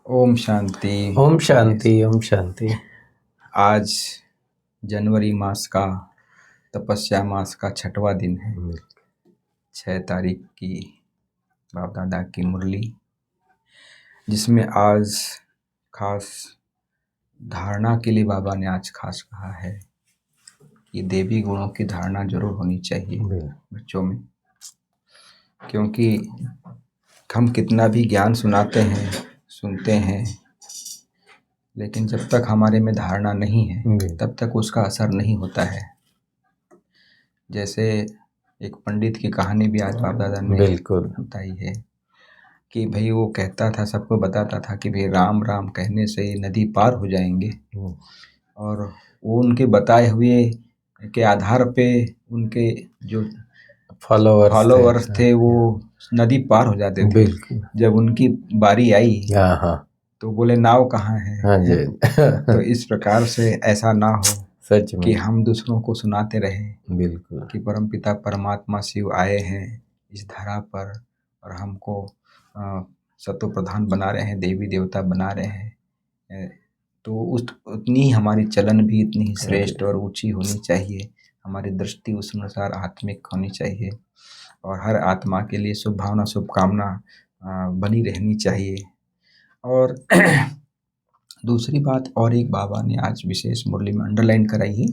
ओम शांति। ओम शांति, ओम शांति। आज जनवरी मास का तपस्या मास का 6वां दिन है। 6 तारीख की बाप दादा की मुरली, जिसमें आज खास धारणा के लिए बाबा ने आज खास कहा है कि देवी गुणों की धारणा जरूर होनी चाहिए बच्चों में, क्योंकि हम कितना भी ज्ञान सुनते हैं, लेकिन जब तक हमारे में धारणा नहीं है तब तक उसका असर नहीं होता है। जैसे एक पंडित की कहानी भी आज बाप दादा ने बताई है कि भाई वो कहता था, सबको बताता था कि भाई राम राम कहने से नदी पार हो जाएंगे, और वो उनके बताए हुए के आधार पे उनके जो फॉलोवर्स थे वो नदी पार हो जाते थे। जब उनकी बारी आई तो बोले नाव कहाँ है। तो इस प्रकार से ऐसा ना हो सच में कि हम दूसरों को सुनाते रहें बिल्कुल कि परमपिता परमात्मा शिव आए हैं इस धरा पर और हमको सतो प्रधान बना रहे हैं, देवी देवता बना रहे हैं। तो उतनी ही हमारी चलन भी इतनी ही श्रेष्ठ और ऊंची होनी चाहिए, हमारी दृष्टि उस अनुसार आत्मिक होनी चाहिए, और हर आत्मा के लिए शुभ भावना शुभकामना बनी रहनी चाहिए। और दूसरी बात और एक बाबा ने आज विशेष मुरली में अंडरलाइन कराई है,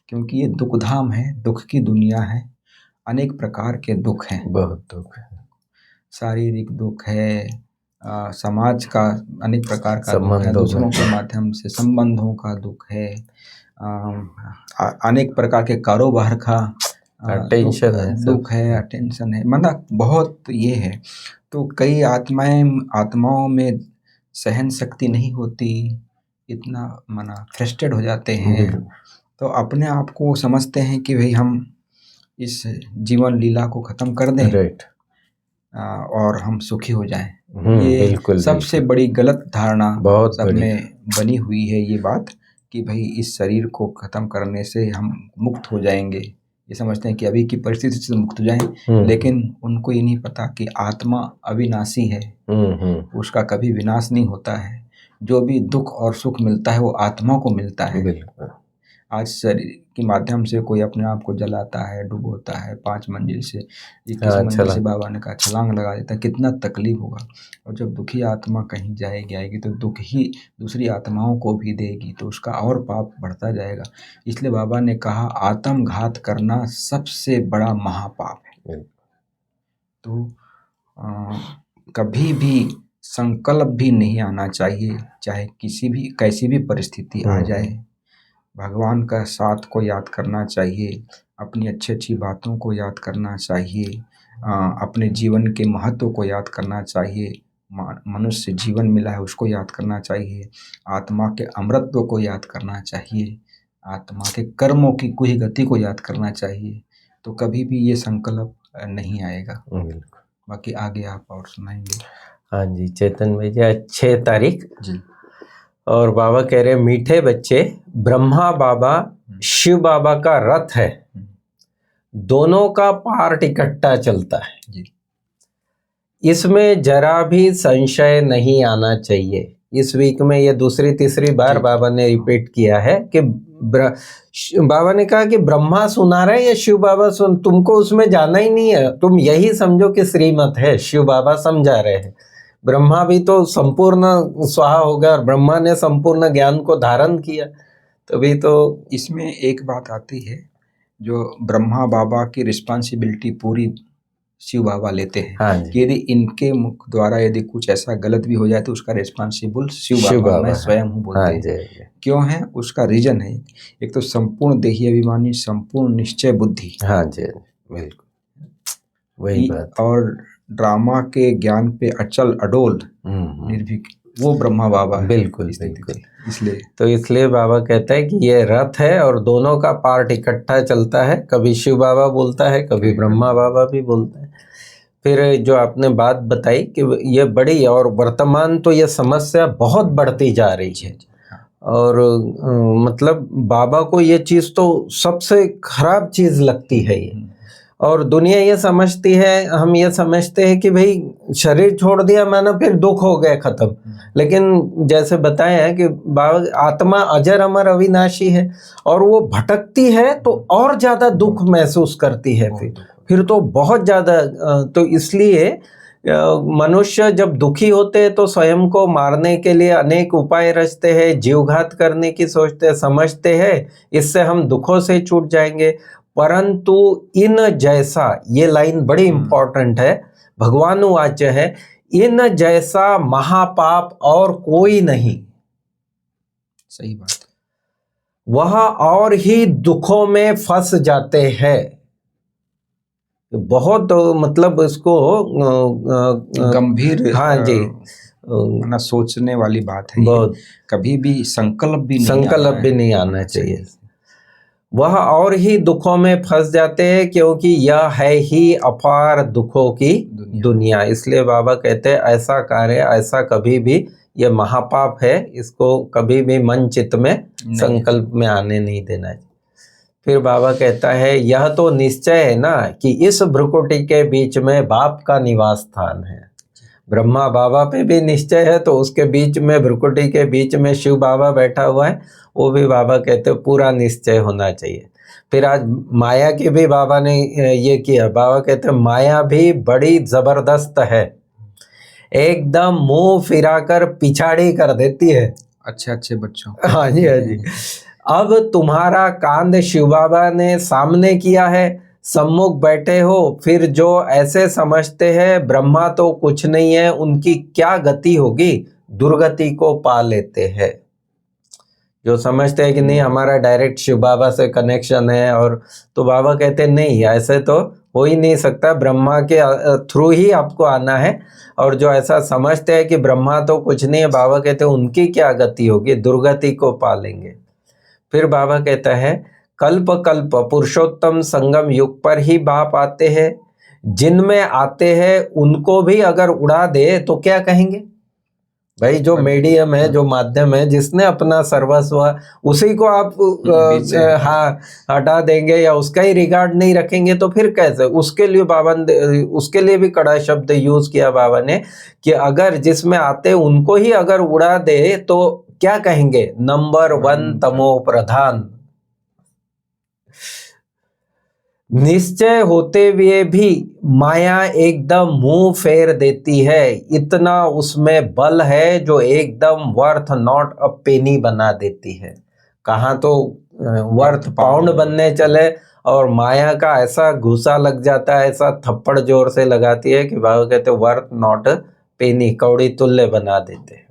क्योंकि ये दुख धाम है, दुख की दुनिया है, अनेक प्रकार के दुख हैं, बहुत दुख है, शारीरिक दुख है, समाज का अनेक प्रकार का दुख है, दूसरों के माध्यम से संबंधों का दुख है, अनेक प्रकार के कारोबार का दुख है, अटेंशन है, मतलब बहुत ये है। तो कई आत्माओं में सहन शक्ति नहीं होती, इतना मना फ्रस्ट्रेट हो जाते हैं, तो अपने आप को समझते हैं कि भाई हम इस जीवन लीला को खत्म कर दें और हम सुखी हो जाएं। ये सबसे बड़ी गलत धारणा सब में बनी हुई है, ये बात कि भाई इस शरीर को खत्म करने से हम मुक्त हो जाएंगे। ये समझते हैं कि अभी की परिस्थिति से मुक्त हो जाएं, लेकिन उनको ये नहीं पता कि आत्मा अविनाशी है, उसका कभी विनाश नहीं होता है। जो भी दुख और सुख मिलता है वो आत्मा को मिलता है। आज शरीर के माध्यम से कोई अपने आप को जलाता है, डुबोता है, 5 मंजिल से 21 मंजिल से बाबा ने कहा छलांग लगा देता है, कितना तकलीफ होगा। और जब दुखी आत्मा कहीं आएगी तो दुख ही दूसरी आत्माओं को भी देगी, तो उसका और पाप बढ़ता जाएगा। इसलिए बाबा ने कहा आत्मघात करना सबसे बड़ा महापाप है। तो कभी भी संकल्प भी नहीं आना चाहिए, चाहे कैसी भी परिस्थिति आ जाए। भगवान का साथ को याद करना चाहिए, अपनी अच्छी बातों को याद करना चाहिए, अपने जीवन के महत्व को याद करना चाहिए, मनुष्य जीवन मिला है उसको याद करना चाहिए, आत्मा के अमृतत्व को याद करना चाहिए, आत्मा के कर्मों की कुछ गति को याद करना चाहिए। तो कभी भी ये संकल्प नहीं आएगा। बाकी आगे आप और सुनाएंगे। हाँ जी चेतन भैया, 6 तारीख जी। और बाबा कह रहे मीठे बच्चे, ब्रह्मा बाबा शिव बाबा का रथ है, दोनों का पार्ट इकट्ठा चलता है जी। इसमें जरा भी संशय नहीं आना चाहिए। इस वीक में ये दूसरी तीसरी बार बाबा ने रिपीट किया है कि बाबा ने कहा कि ब्रह्मा सुना रहे या शिव बाबा तुमको उसमें जाना ही नहीं है, तुम यही समझो कि श्रीमत है, शिव बाबा समझा रहे हैं। ब्रह्मा भी तो संपूर्ण स्वाहा हो गया और ब्रह्मा ने संपूर्ण ज्ञान को धारण किया, तभी तो इसमें एक बात आती है, जो ब्रह्मा बाबा की रिस्पांसिबिलिटी पूरी शिव बाबा लेते हैं। हाँ कि यदि इनके मुख द्वारा यदि कुछ ऐसा गलत भी हो जाए तो उसका रिस्पांसिबल शिव बाबा मैं स्वयं हूँ बोलते हैं। क्यों है? उसका रीजन है, एक तो संपूर्ण देही अभिमानी, संपूर्ण निश्चय बुद्धि। हाँ जी बिल्कुल वही बात। और ड्रामा के ज्ञान पे अचल अडोल निर्भीक, वो ब्रह्मा बाबा बिल्कुल इसलिए बाबा कहता है कि ये रथ है और दोनों का पार्ट इकट्ठा चलता है। कभी शिव बाबा बोलता है, कभी ब्रह्मा बाबा भी बोलता है। फिर जो आपने बात बताई कि ये बड़ी, और वर्तमान तो ये समस्या बहुत बढ़ती जा रही है, और मतलब बाबा को ये चीज़ तो सबसे खराब चीज़ लगती है ये। और दुनिया ये समझती है, हम ये समझते हैं कि भाई शरीर छोड़ दिया मैंने फिर दुख हो गए खत्म। लेकिन जैसे बताया है कि बाबा आत्मा अजर अमर अविनाशी है और वो भटकती है तो और ज्यादा दुख महसूस करती है, फिर तो बहुत ज्यादा। तो इसलिए मनुष्य जब दुखी होते हैं तो स्वयं को मारने के लिए अनेक उपाय रचते हैं, जीवघात करने की सोचते हैं, समझते हैं इससे हम दुखों से छूट जाएंगे। परंतु इन जैसा, ये लाइन बड़ी इंपॉर्टेंट है, भगवान वाच्य है, इन जैसा महापाप और कोई नहीं। सही बात। वह और ही दुखों में फंस जाते हैं। बहुत मतलब इसको गंभीर, हाँ जी, ना सोचने वाली बात है। बहुत कभी भी संकल्प भी नहीं आना चाहिए। वह और ही दुखों में फंस जाते हैं क्योंकि यह है ही अपार दुखों की दुनिया। इसलिए बाबा कहते हैं ऐसा कार्य, ऐसा कभी भी, यह महापाप है, इसको कभी भी मन चित्त में संकल्प में आने नहीं देना चाहिए। फिर बाबा कहता है यह तो निश्चय है ना कि इस भ्रुकुटी के बीच में बाप का निवास स्थान है। ब्रह्मा बाबा पे भी निश्चय है तो उसके बीच में, भ्रुकुटी के बीच में शिव बाबा बैठा हुआ है, वो भी बाबा कहते हैं पूरा निश्चय होना चाहिए। फिर आज माया की भी बाबा ने ये किया। बाबा कहते हैं माया भी बड़ी जबरदस्त है, एकदम मुंह फिराकर पिछाड़ी कर देती है। अच्छे बच्चों। हाँ जी, हाँ जी। अब तुम्हारा कांड शिव बाबा ने सामने किया है, सम्मुख बैठे हो, फिर जो ऐसे समझते हैं ब्रह्मा तो कुछ नहीं है, उनकी क्या गति होगी, दुर्गति को पा लेते हैं। जो समझते हैं कि नहीं हमारा डायरेक्ट शिव बाबा से कनेक्शन है, और तो बाबा कहते हैं नहीं, ऐसे तो हो ही नहीं सकता, ब्रह्मा के थ्रू ही आपको आना है। और जो ऐसा समझते हैं कि ब्रह्मा तो कुछ नहीं है, बाबा कहते हैं उनकी क्या गति होगी, दुर्गति को पा लेंगे। फिर बाबा कहता है कल्प कल्प पुरुषोत्तम संगम युग पर ही बाप आते हैं, जिनमें आते हैं उनको भी अगर उड़ा दे तो क्या कहेंगे भाई। जो मीडियम है, जो माध्यम है, जिसने अपना सर्वस्व, उसी को आप हाँ हटा देंगे या उसका ही रिगार्ड नहीं रखेंगे तो फिर कैसे। उसके लिए बाबा ने, उसके लिए भी कड़ा शब्द यूज किया बाबा ने कि अगर जिसमें आते उनको ही अगर उड़ा दे तो क्या कहेंगे, नंबर 1 तमो प्रधान। निश्चय होते हुए भी माया एकदम मुंह फेर देती है, इतना उसमें बल है जो एकदम वर्थ नॉट अ पेनी बना देती है। कहाँ तो वर्थ पाउंड बनने चले और माया का ऐसा घुसा लग जाता है, ऐसा थप्पड़ जोर से लगाती है कि बाबा कहते वर्थ नॉट पेनी, कौड़ी तुल्य बना देते हैं।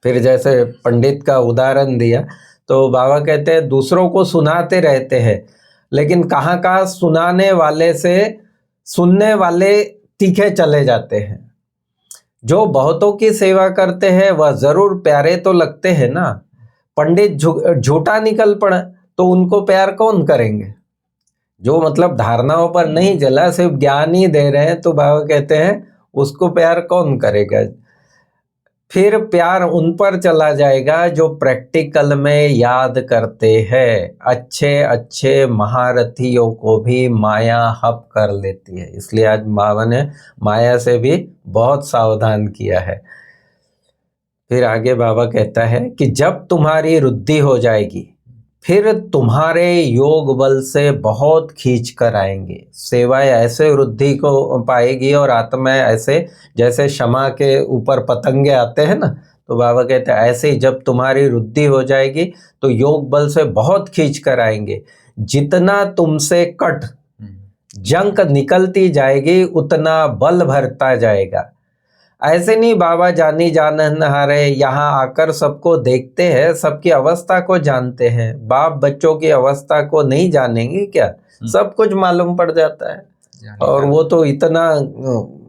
फिर जैसे पंडित का उदाहरण दिया तो बाबा कहते हैं दूसरों को सुनाते रहते हैं, लेकिन कहाँ कहाँ सुनाने वाले से सुनने वाले तीखे चले जाते हैं। जो बहुतों की सेवा करते हैं वह जरूर प्यारे तो लगते हैं ना। पंडित झूठा निकल पड़ा तो उनको प्यार कौन करेंगे। जो मतलब धारणाओं पर नहीं चला, सिर्फ ज्ञान ही दे रहे हैं, तो बाबा कहते हैं उसको प्यार कौन करेगा। फिर प्यार उन पर चला जाएगा जो प्रैक्टिकल में याद करते हैं। अच्छे अच्छे महारथियों को भी माया हप कर लेती है, इसलिए आज बाबा ने माया से भी बहुत सावधान किया है। फिर आगे बाबा कहता है कि जब तुम्हारी रुद्धि हो जाएगी फिर तुम्हारे योग बल से बहुत खींच कर आएंगे। सेवाएं ऐसे वृद्धि को पाएगी और आत्माएं ऐसे, जैसे क्षमा के ऊपर पतंगे आते हैं ना, तो बाबा कहते हैं ऐसे ही जब तुम्हारी वृद्धि हो जाएगी तो योग बल से बहुत खींच कर आएंगे। जितना तुमसे कट जंक निकलती जाएगी उतना बल भरता जाएगा। ऐसे नहीं बाबा जानी जानन हारे, यहाँ आकर सबको देखते हैं, सबकी अवस्था को जानते हैं। बाप बच्चों की अवस्था को नहीं जानेंगे क्या, सब कुछ मालूम पड़ जाता है। और वो तो इतना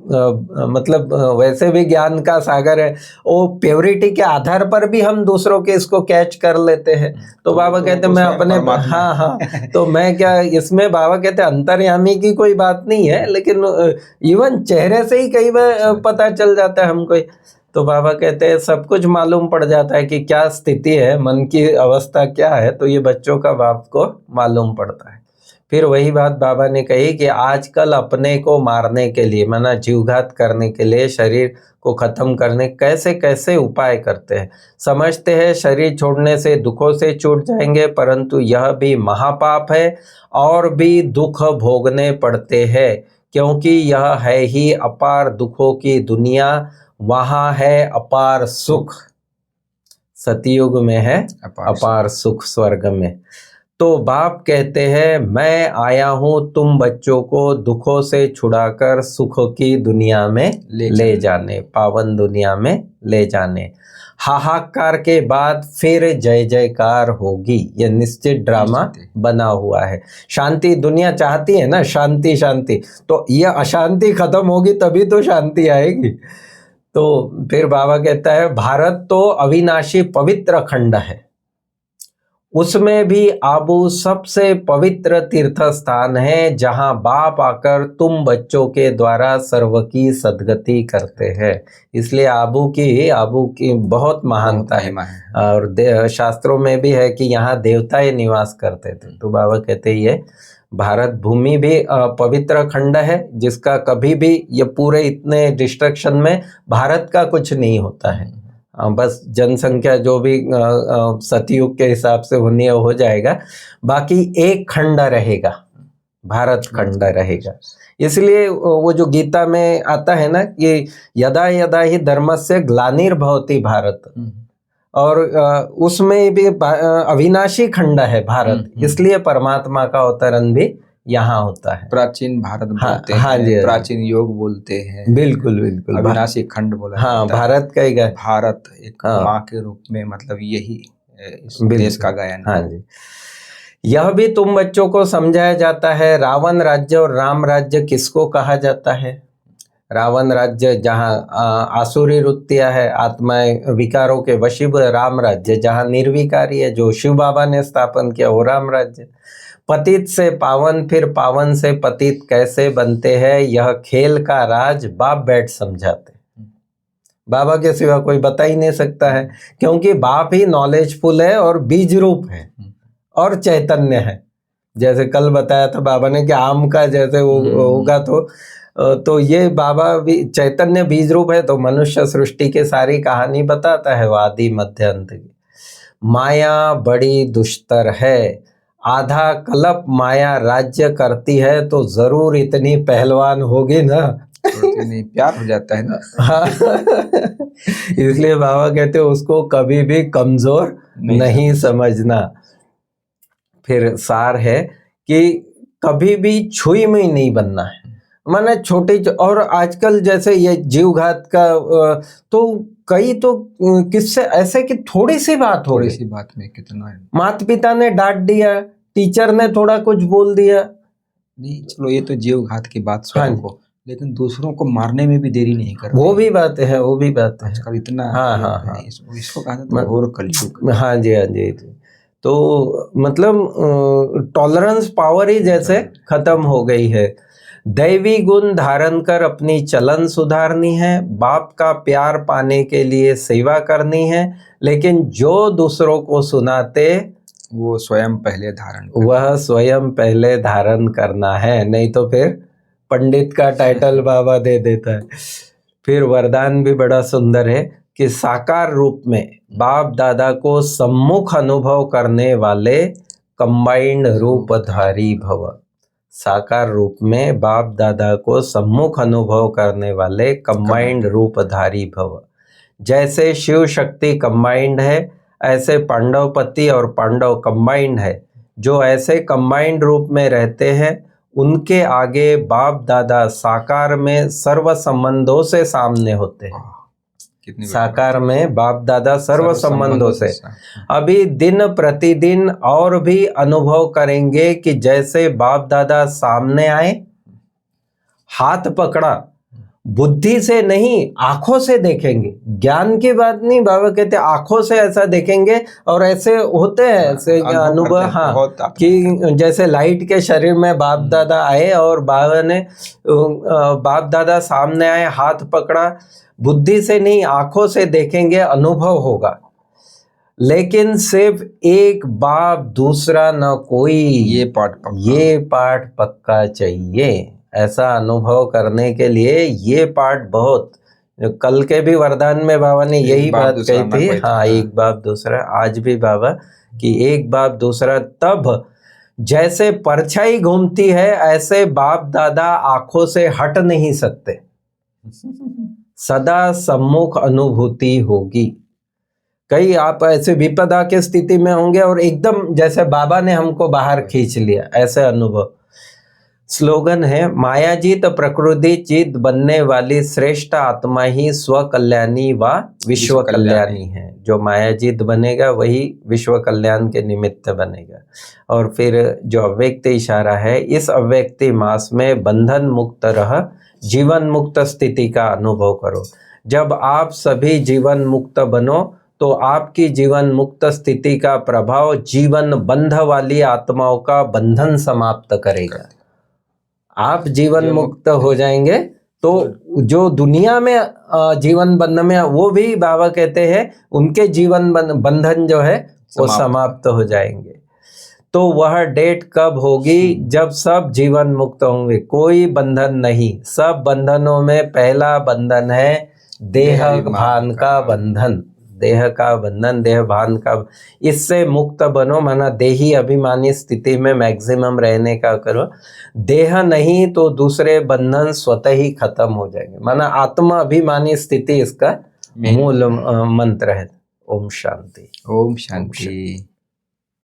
मतलब वैसे भी ज्ञान का सागर है, वो प्योरिटी के आधार पर भी हम दूसरों के इसको कैच कर लेते हैं। तो बाबा कहते हैं मैं अपने हाँ तो मैं क्या इसमें, बाबा कहते हैं अंतर्यामी की कोई बात नहीं है, लेकिन इवन चेहरे से ही कई बार पता चल जाता है हमको। तो बाबा कहते हैं सब कुछ मालूम पड़ जाता है कि क्या स्थिति है, मन की अवस्था क्या है, तो ये बच्चों का बाप को मालूम पड़ता है। फिर वही बात बाबा ने कही कि आजकल अपने को मारने के लिए, माना जीवघात करने के लिए, शरीर को खत्म करने कैसे कैसे उपाय करते हैं। समझते हैं शरीर छोड़ने से दुखों से छूट जाएंगे, परंतु यह भी महापाप है और भी दुख भोगने पड़ते हैं, क्योंकि यह है ही अपार दुखों की दुनिया, वहाँ है अपार सुख। सतयुग में है अपार सुख स्वर्ग में। तो बाप कहते हैं मैं आया हूँ तुम बच्चों को दुखों से छुड़ाकर सुख की दुनिया में ले जाने, पावन दुनिया में ले जाने। हाहाकार के बाद फिर जय जयकार होगी, ये निश्चित ड्रामा बना हुआ है। शांति दुनिया चाहती है ना, शांति शांति, तो ये अशांति खत्म होगी तभी तो शांति आएगी। तो फिर बाबा कहता है भारत तो अविनाशी पवित्र खंड है, उसमें भी आबू सबसे पवित्र तीर्थ स्थान है, जहां बाप आकर तुम बच्चों के द्वारा सर्व की सद्गति करते हैं। इसलिए आबू की बहुत महानता है। और शास्त्रों में भी है कि यहाँ देवताएं निवास करते थे। तो बाबा कहते ये भारत भूमि भी पवित्र खंड है, जिसका कभी भी ये पूरे इतने डिस्ट्रक्शन में भारत का कुछ नहीं होता है। बस जनसंख्या जो भी सतयुग के हिसाब से होनी है हो जाएगा, बाकी एक खंड रहेगा, भारत खंड रहेगा। इसलिए वो जो गीता में आता है ना कि यदा यदा ही धर्मस्य ग्लानिर्भवति भारत, और उसमें भी अविनाशी खंड है भारत, इसलिए परमात्मा का अवतरण भी यहाँ होता है। प्राचीन भारत बोलते हैं, प्राचीन योग बोलते हैं। बिल्कुल बिल्कुल, अविनाशी खंड बोला हाँ, भारत का ही भारत एक माँ के रूप में, मतलब यही इस देश का गायन। हाँ जी, यह भी तुम बच्चों को समझाया जाता है। रावण राज्य और राम राज्य किसको कहा जाता है? रावण राज्य जहाँ आसुरी वृत्तियाँ है, आत्माएं विकारों के वशीभ। राम राज्य जहाँ निर्विकारी है, जो शिव बाबा ने स्थापन किया, वो राम राज्य। पतित से पावन, फिर पावन से पतित कैसे बनते हैं, यह खेल का राज बाप बैठ समझाते। बाबा के सिवा कोई बता ही नहीं सकता है, क्योंकि बाप ही नॉलेजफुल है और बीज रूप है और चैतन्य है। जैसे कल बताया था बाबा ने कि आम का जैसे वो होगा, तो ये बाबा भी चैतन्य बीज रूप है। तो मनुष्य सृष्टि की सारी कहानी बताता है, आदि मध्य अंत की। माया बड़ी दुष्तर है, आधा कल्प माया राज्य करती है, तो जरूर इतनी पहलवान होगी ना। नहीं, प्यार हो जाता है ना। हाँ इसलिए बाबा कहते हैं उसको कभी भी कमजोर नहीं समझना। फिर सार है कि कभी भी छुई में नहीं बनना है, माने छोटी। और आजकल जैसे ये जीवघात का तो कई तो किससे ऐसे कि थोड़ी सी बात में कितना है, माता पिता ने डांट दिया, टीचर ने थोड़ा कुछ बोल दिया, नहीं चलो ये तो जीवघात की बात स्वयं को, लेकिन दूसरों को मारने में भी देरी नहीं कर। वो भी बात है, वो भी बात है आजकल इतना। हाँ, इसको कहा जाता है घोर कलयुग। हाँ जी। तो मतलब टॉलरेंस पावर ही जैसे खत्म हो गई है। दैवी गुण धारण कर अपनी चलन सुधारनी है, बाप का प्यार पाने के लिए सेवा करनी है, लेकिन जो दूसरों को सुनाते वो स्वयं पहले धारण करना है, नहीं तो फिर पंडित का टाइटल बाबा दे देता है। फिर वरदान भी बड़ा सुंदर है कि साकार रूप में बाप दादा को सम्मुख अनुभव करने वाले कंबाइंड रूपधारी भव। साकार रूप में बाप दादा को सम्मुख अनुभव करने वाले कंबाइंड रूपधारी भव। जैसे शिव शक्ति कंबाइंड है, ऐसे पांडवपति और पांडव कंबाइंड है। जो ऐसे कंबाइंड रूप में रहते हैं, उनके आगे बाप दादा साकार में सर्व संबंधों से सामने होते हैं। साकार में बाप दादा सर्व संबंधों से अभी दिन प्रतिदिन और भी अनुभव करेंगे कि जैसे बाप दादा सामने आए, हाथ पकड़ा, बुद्धि से नहीं आंखों से देखेंगे। ज्ञान की बात नहीं, बाबा कहते आंखों से ऐसा देखेंगे। और ऐसे होते हैं ऐसे अनुभव, हाँ, कि जैसे लाइट के शरीर में बाप दादा आए और बाबा ने बाप दादा सामने आए, हाथ पकड़ा, बुद्धि से नहीं आंखों से देखेंगे, अनुभव होगा। लेकिन सिर्फ एक बाप दूसरा न कोई, ये पाठ पक्का चाहिए। ऐसा अनुभव करने के लिए ये पाठ बहुत, कल के भी वरदान में बाबा ने यही बात कही थी। हाँ, एक बाप दूसरा, आज भी बाबा कि एक बाप दूसरा, तब जैसे परछाई घूमती है ऐसे बाप दादा आंखों से हट नहीं सकते, सदा सम्मुख अनुभूति होगी। कई आप ऐसे विपदा के स्थिति में होंगे और एकदम जैसे बाबा ने हमको बाहर खींच लिया, ऐसे अनुभव। स्लोगन है, मायाजीत प्रकृति जीत बनने वाली श्रेष्ठ आत्मा ही स्व कल्याणी व विश्व कल्याणी है। जो मायाजीत बनेगा वही विश्व कल्याण के निमित्त बनेगा। और फिर जो अव्यक्त इशारा है, इस अव्यक्ति मास में बंधन मुक्त रह जीवन मुक्त स्थिति का अनुभव करो। जब आप सभी जीवन मुक्त बनो तो आपकी जीवन मुक्त स्थिति का प्रभाव जीवन बंध वाली आत्माओं का बंधन समाप्त करेगा। आप जीवन मुक्त हो जाएंगे तो जो दुनिया में जीवन बंधन में, वो भी बाबा कहते हैं उनके जीवन बंधन जो है वो समाप्त हो जाएंगे। तो वह डेट कब होगी? जब सब जीवन मुक्त होंगे, कोई बंधन नहीं। सब बंधनों में पहला बंधन है देह भान का बंधन, देह का बंधन, देह भान का। इससे मुक्त बनो, माना देही अभिमानी स्थिति में मैक्सिमम रहने का करो। देह नहीं तो दूसरे बंधन स्वतः ही खत्म हो जाएंगे, माना आत्मा अभिमानी स्थिति इसका मूल मंत्र है। ओम शांति। ओम शांति।